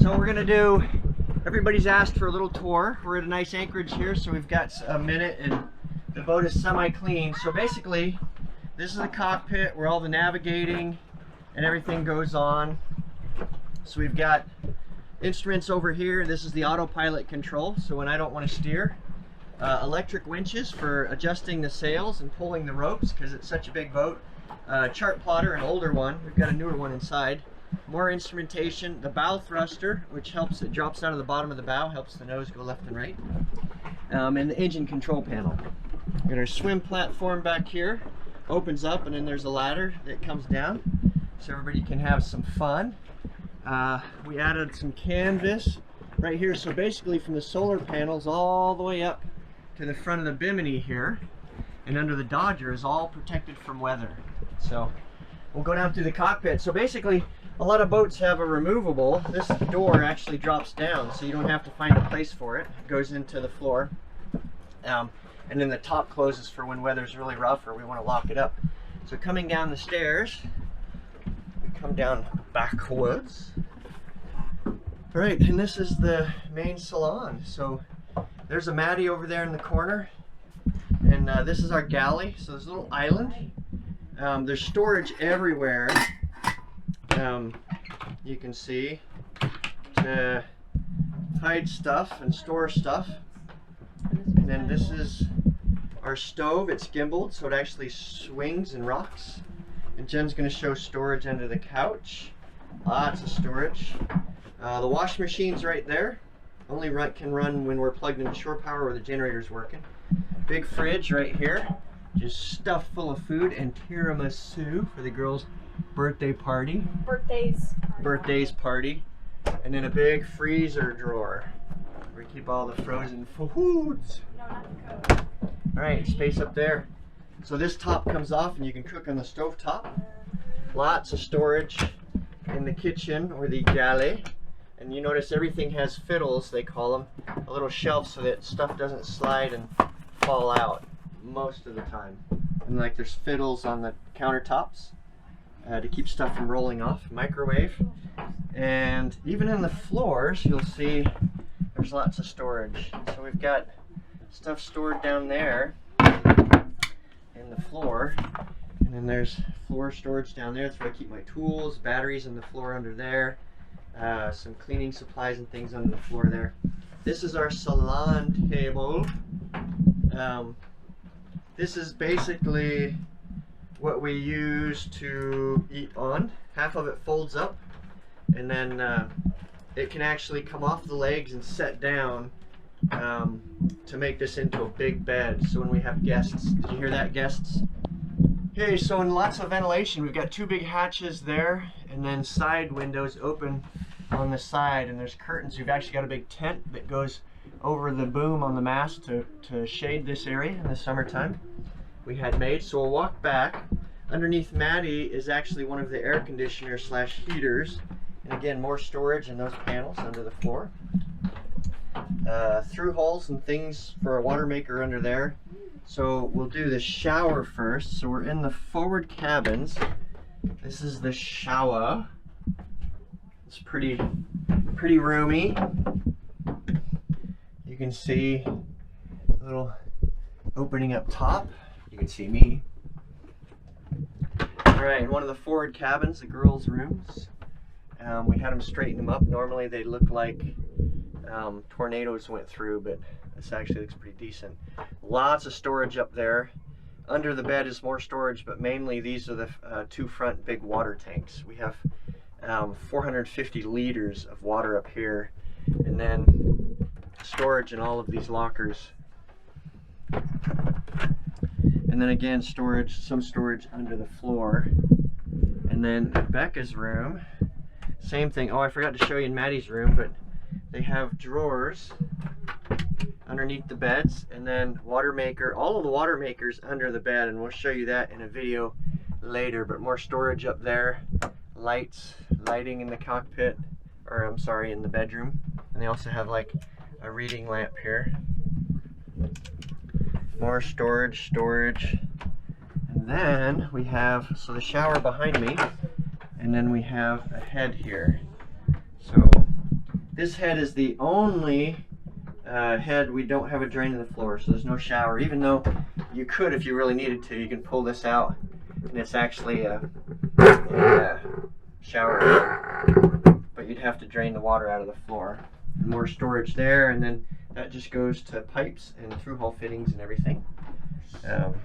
So we're gonna do, everybody's asked for a little tour. We're at a nice anchorage here, so we've got a minute and the boat is semi-clean. So basically, this is the cockpit where all the navigating and everything goes on. So we've got instruments over here. This is the autopilot control, so when I don't want to steer. Electric winches for adjusting the sails and pulling the ropes because it's such a big boat. Chart plotter, an older one. We've got a newer one inside. More instrumentation. The bow thruster, which helps, it drops out of the bottom of the bow, helps the nose go left and right. And the engine control panel. We've got our swim platform back here. Opens up and then there's a ladder that comes down so everybody can have some fun. We added some canvas right here. So basically from the solar panels all the way up to the front of the bimini here and under the Dodger is all protected from weather. So we'll go down through the cockpit. So basically a lot of boats have a removable. This door actually drops down so you don't have to find a place for it. It goes into the floor. And then the top closes for when weather's really rough or we want to lock it up. So coming down the stairs, we come down backwards. All right, and this is the main salon. So there's a Maddie over there in the corner, and this is our galley. So there's a little island. There's storage everywhere. You can see to hide stuff and store stuff. And then this is our stove. It's gimbaled, so it actually swings and rocks. And Jen's going to show storage under the couch. Lots of storage. The wash machine's right there. Only can run when we're plugged into shore power or the generator's working. Big fridge right here, just stuffed full of food and tiramisu for the girls' birthday party. Birthdays party. And then a big freezer drawer where we keep all the frozen foods. No, not the Coke. All right, space up there. So this top comes off and you can cook on the stove top. Lots of storage in the kitchen or the galley. And you notice everything has fiddles, they call them, a little shelf so that stuff doesn't slide and fall out most of the time. And like there's fiddles on the countertops to keep stuff from rolling off. Microwave. And even in the floors, you'll see there's lots of storage. So we've got stuff stored down there in the floor. And then there's floor storage down there. That's where I keep my tools, batteries in the floor under there. Some cleaning supplies and things on the floor there. This is our salon table. This is basically what we use to eat on. Half of it folds up and then it can actually come off the legs and set down to make this into a big bed. So when we have guests, did you hear that, guests? Okay, so in lots of ventilation, we've got two big hatches there and then side windows open on the side, and there's curtains. We've actually got a big tent that goes over the boom on the mast to shade this area in the summertime we had made. So we'll walk back. Underneath Maddie is actually one of the air conditioner slash heaters, and again more storage in those panels under the floor. Through holes and things for a water maker under there. So we'll do the shower first. So we're in the forward cabins. This is the shower. It's pretty roomy. You can see a little opening up top. You can see me. All right, one of the forward cabins, the girls' rooms. We had them straighten them up. Normally they look like tornadoes went through, but this actually looks pretty decent. Lots of storage up there. Under the bed is more storage, but mainly these are the two front big water tanks. We have 450 liters of water up here, and then storage in all of these lockers. And then again, storage, some storage under the floor. And then Becca's room, same thing. Oh, I forgot to show you in Maddie's room, but they have drawers underneath the beds, and then water maker, all of the water makers under the bed, and we'll show you that in a video later. But more storage up there, lighting in the cockpit, or I'm sorry, in the bedroom. And they also have like a reading lamp here. More storage. And then we have, so the shower behind me, and then we have a head here. So This head is the only head we don't have a drain in the floor, so there's no shower. Even though you could, if you really needed to, you can pull this out, and it's actually a shower head. But you'd have to drain the water out of the floor. More storage there, and then that just goes to pipes and through-hole fittings and everything. And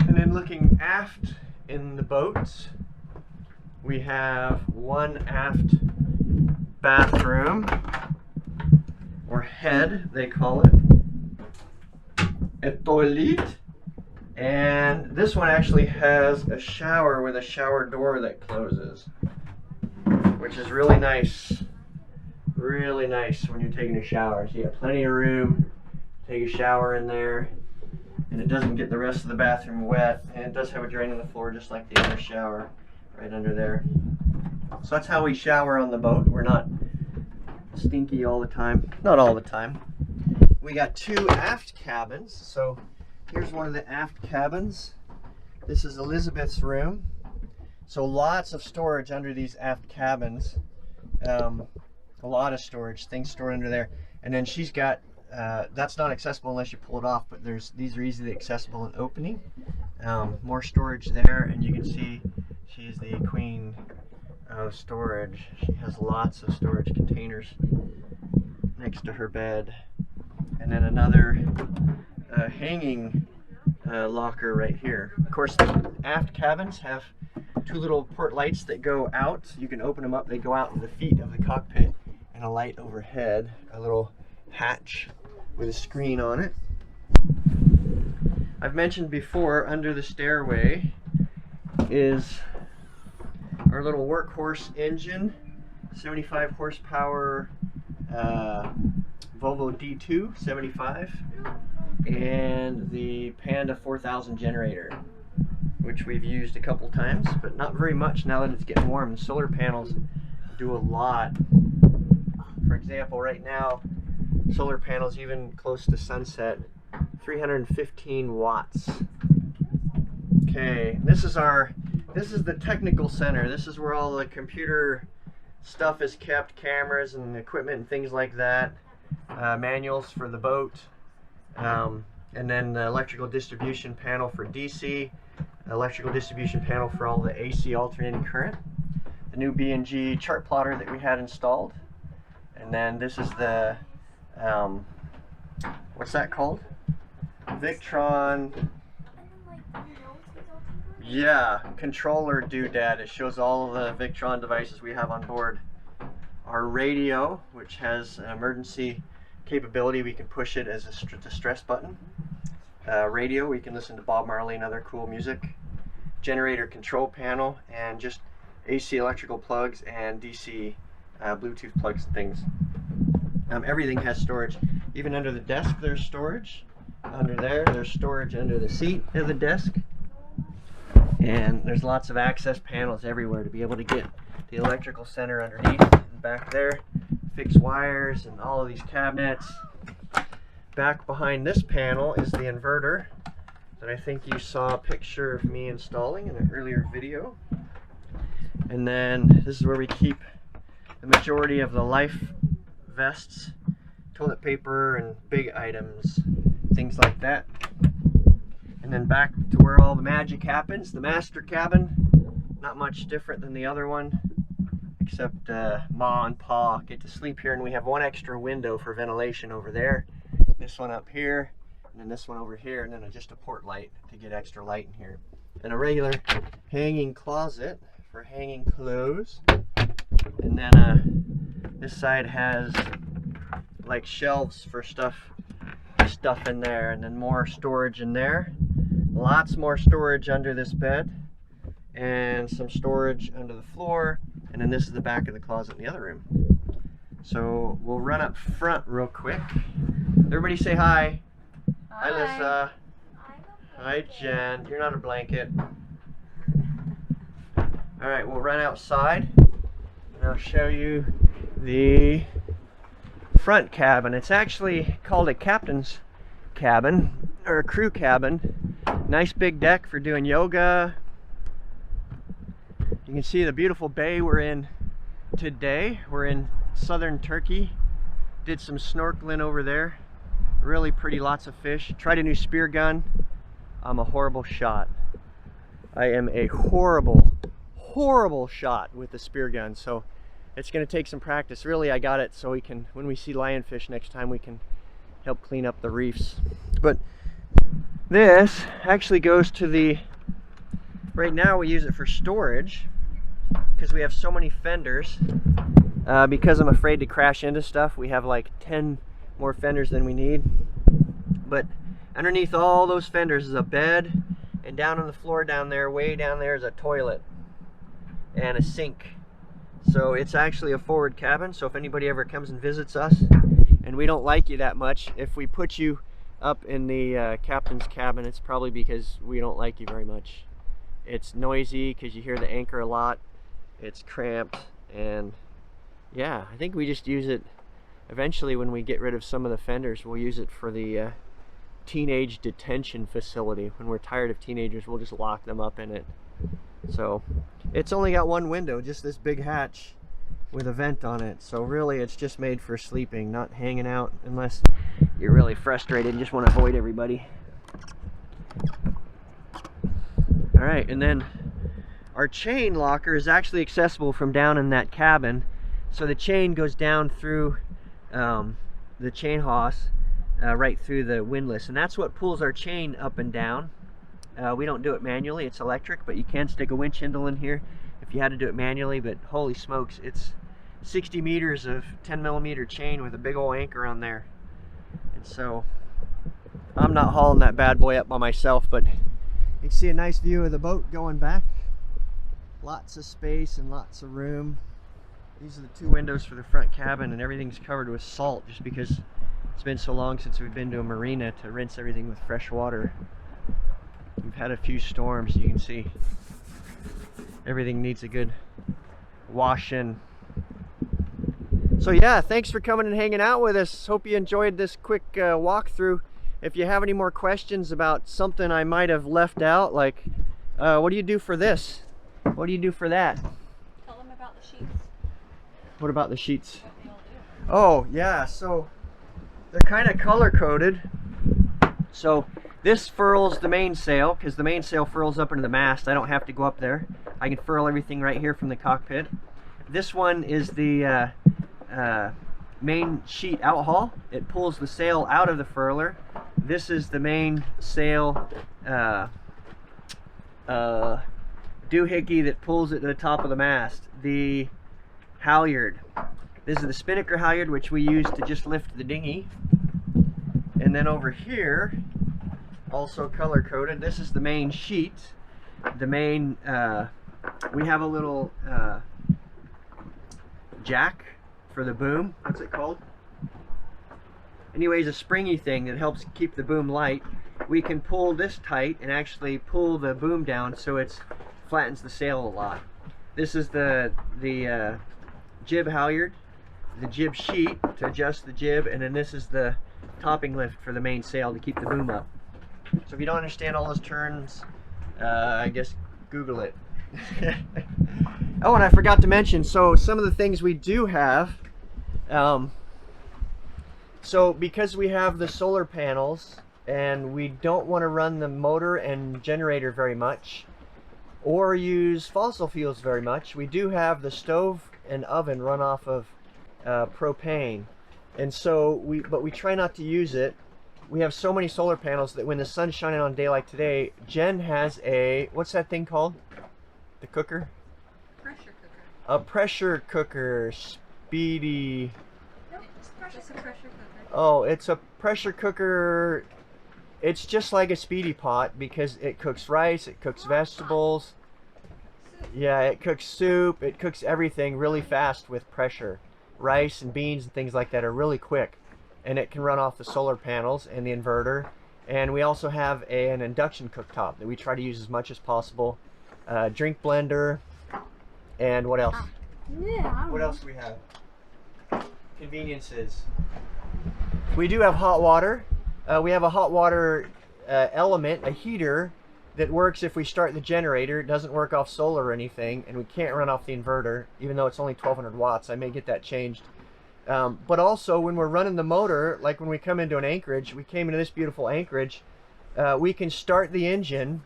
then looking aft in the boats, we have one aft bathroom, or head they call it, a toilet. And this one actually has a shower with a shower door that closes, which is really nice. Really nice when you're taking a shower. So you got plenty of room, take a shower in there, and it doesn't get the rest of the bathroom wet. And it does have a drain on the floor just like the other shower right under there. So that's how we shower on the boat. We're not stinky all the time. Not all the time. We got two aft cabins. So here's one of the aft cabins. This is Elizabeth's room. So lots of storage under these aft cabins. A lot of storage, things stored under there. And then she's got, that's not accessible unless you pull it off, but these are easily accessible and opening. More storage there, and you can see she's the queen of storage. She has lots of storage containers next to her bed. And then another hanging locker right here. Of course, the aft cabins have two little port lights that go out. You can open them up, they go out in the feet of the cockpit, and a light overhead, a little hatch with a screen on it. I've mentioned before, under the stairway is our little workhorse engine, 75 horsepower Volvo D2 75, and the Panda 4000 generator, which we've used a couple times, but not very much now that it's getting warm. The solar panels do a lot. For example, right now, solar panels, even close to sunset, 315 watts. Okay, this is the technical center. This is where all the computer stuff is kept, cameras and equipment and things like that, manuals for the boat, and then the electrical distribution panel for DC, electrical distribution panel for all the AC alternating current, the new B&G chart plotter that we had installed, and then this is the what's that called? Victron. Yeah, controller doodad. It shows all of the Victron devices we have on board. Our radio, which has an emergency capability, we can push it as a distress button. Radio, we can listen to Bob Marley and other cool music. Generator control panel, and just AC electrical plugs and DC Bluetooth plugs and things. Everything has storage. Even under the desk there's storage. Under there's storage under the seat of the desk. And there's lots of access panels everywhere to be able to get the electrical center underneath and back there. Fix wires and all of these cabinets. Back behind this panel is the inverter that I think you saw a picture of me installing in an earlier video. And then this is where we keep the majority of the life vests, toilet paper and big items, things like that. And then back to where all the magic happens, the master cabin. Not much different than the other one, except Ma and Pa get to sleep here, and we have one extra window for ventilation over there. This one up here, and then this one over here, and then just a port light to get extra light in here. And a regular hanging closet for hanging clothes. And then this side has like shelves for stuff in there, and then more storage in there. Lots more storage under this bed, and some storage under the floor, and then this is the back of the closet in the other room. So we'll run up front real quick. Everybody say hi. Hi, Lissa. Hi, Jen. You're not a blanket. Alright, we'll run outside, and I'll show you the front cabin. It's actually called a captain's cabin, or a crew cabin. Nice big deck for doing yoga. You can see the beautiful bay we're in today. We're in southern Turkey. Did some snorkeling over there. Really pretty, lots of fish. Tried a new spear gun. I'm a horrible shot. I am a horrible shot with the spear gun. So it's going to take some practice. Really, I got it so we can, when we see lionfish next time, we can help clean up the reefs. But this actually goes to the, right now we use it for storage because we have so many fenders. Because I'm afraid to crash into stuff, we have like 10 more fenders than we need. But underneath all those fenders is a bed, and down on the floor down there, way down there, is a toilet and a sink. So it's actually a forward cabin, so if anybody ever comes and visits us and we don't like you that much, if we put you up in the captain's cabin, it's probably because we don't like you very much. It's noisy because you hear the anchor a lot, it's cramped, and yeah, I think we just use it eventually. When we get rid of some of the fenders, we'll use it for the teenage detention facility. When we're tired of teenagers, we'll just lock them up in it. So it's only got one window, just this big hatch with a vent on it. So really it's just made for sleeping, not hanging out, unless you're really frustrated and just want to avoid everybody. All right, and then our chain locker is actually accessible from down in that cabin. So the chain goes down through the chain hawse, right through the windlass, and that's what pulls our chain up and down. We don't do it manually, it's electric, but you can stick a winch handle in here if you had to do it manually. But holy smokes, it's 60 meters of 10mm chain with a big old anchor on there. And so I'm not hauling that bad boy up by myself, but you can see a nice view of the boat going back. Lots of space and lots of room. These are the two windows for the front cabin, and everything's covered with salt just because it's been so long since we've been to a marina to rinse everything with fresh water. We've had a few storms, you can see everything needs a good washing. So yeah, thanks for coming and hanging out with us. Hope you enjoyed this quick walkthrough. If you have any more questions about something I might have left out, like what do you do for this? What do you do for that? Tell them about the sheets. What about the sheets? What they all do. Oh yeah, so they're kind of color coded. So this furls the mainsail, because the mainsail furls up into the mast. I don't have to go up there. I can furl everything right here from the cockpit. This one is the main sheet outhaul. It pulls the sail out of the furler. This is the main sail doohickey that pulls it to the top of the mast. The halyard. This is the spinnaker halyard, which we use to just lift the dinghy. And then over here, also color coded, this is the main sheet. The main, we have a little jack for the boom. What's it called? Anyways, a springy thing that helps keep the boom light. We can pull this tight and actually pull the boom down so it flattens the sail a lot. This is the jib halyard, the jib sheet to adjust the jib, and then this is the topping lift for the main sail to keep the boom up. So if you don't understand all those terms, I guess Google it. Oh, and I forgot to mention, so some of the things we do have, so because we have the solar panels and we don't want to run the motor and generator very much or use fossil fuels very much, we do have the stove and oven run off of propane. And so we try not to use it. We have so many solar panels that when the sun's shining on a day like today, Jen has a, what's that thing called? The cooker? Pressure cooker. A pressure cooker, speedy. Nope, it's a pressure cooker. Oh, it's a pressure cooker. It's just like a speedy pot because it cooks rice, it cooks vegetables. Yeah, it cooks soup, it cooks everything really fast with pressure. Rice and beans and things like that are really quick, and it can run off the solar panels and the inverter. And we also have an induction cooktop that we try to use as much as possible. Drink blender, and what else? Yeah. What else do we have? Conveniences. We do have hot water. We have a hot water element, a heater that works if we start the generator. It doesn't work off solar or anything, and we can't run off the inverter, even though it's only 1200 watts. I may get that changed. But also, when we're running the motor, like when we come into an anchorage, we came into this beautiful anchorage, we can start the engine,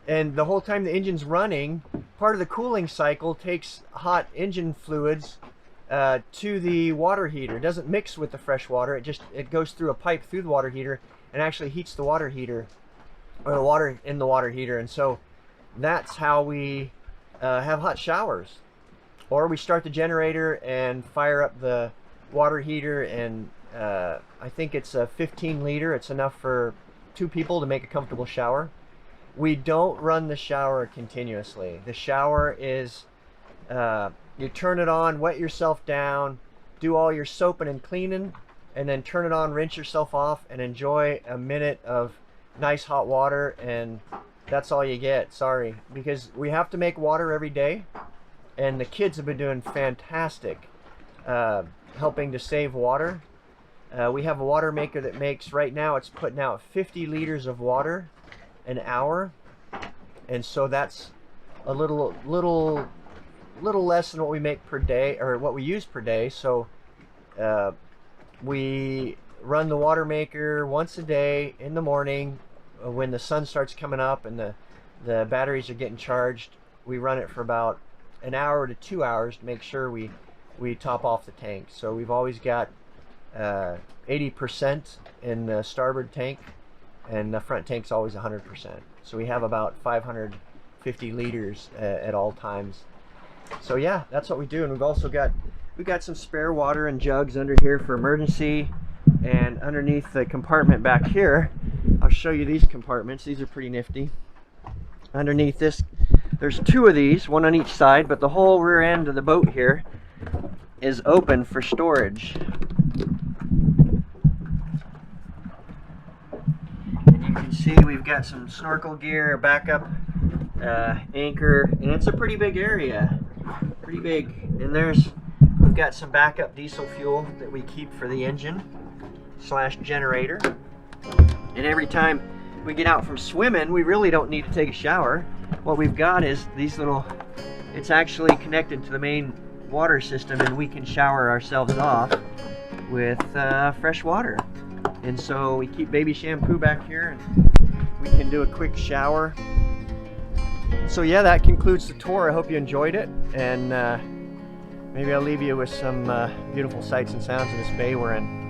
and the whole time the engine's running, part of the cooling cycle takes hot engine fluids to the water heater. It doesn't mix with the fresh water. It goes through a pipe through the water heater and actually heats the water heater, or the water in the water heater. And so that's how we have hot showers. Or we start the generator and fire up the water heater, and I think it's a 15 liter. It's enough for 2 people to make a comfortable shower. We don't run the shower continuously. The shower is, you turn it on, wet yourself down, do all your soaping and cleaning, and then turn it on, rinse yourself off, and enjoy a minute of nice hot water, and that's all you get. Sorry, because we have to make water every day, and the kids have been doing fantastic helping to save water. We have a water maker that makes, right now it's putting out 50 liters of water an hour, and so that's a little less than what we make per day, or what we use per day. So we run the water maker once a day in the morning when the sun starts coming up and the batteries are getting charged. We run it for about an hour to 2 hours to make sure we top off the tank. So we've always got 80% in the starboard tank, and the front tank's always 100%. So we have about 550 liters at all times. So yeah, that's what we do. And we've got some spare water and jugs under here for emergency, and underneath the compartment back here, I'll show you these compartments. These are pretty nifty. Underneath this, there's 2 of these, one on each side, but the whole rear end of the boat here is open for storage. And you can see we've got some snorkel gear, backup anchor, and it's a pretty big area. Pretty big. And we've got some backup diesel fuel that we keep for the engine / generator. And every time we get out from swimming, we really don't need to take a shower. What we've got is these it's actually connected to the main water system, and we can shower ourselves off with fresh water. And so we keep baby shampoo back here, and we can do a quick shower. So yeah, that concludes the tour. I hope you enjoyed it, and maybe I'll leave you with some beautiful sights and sounds of this bay we're in.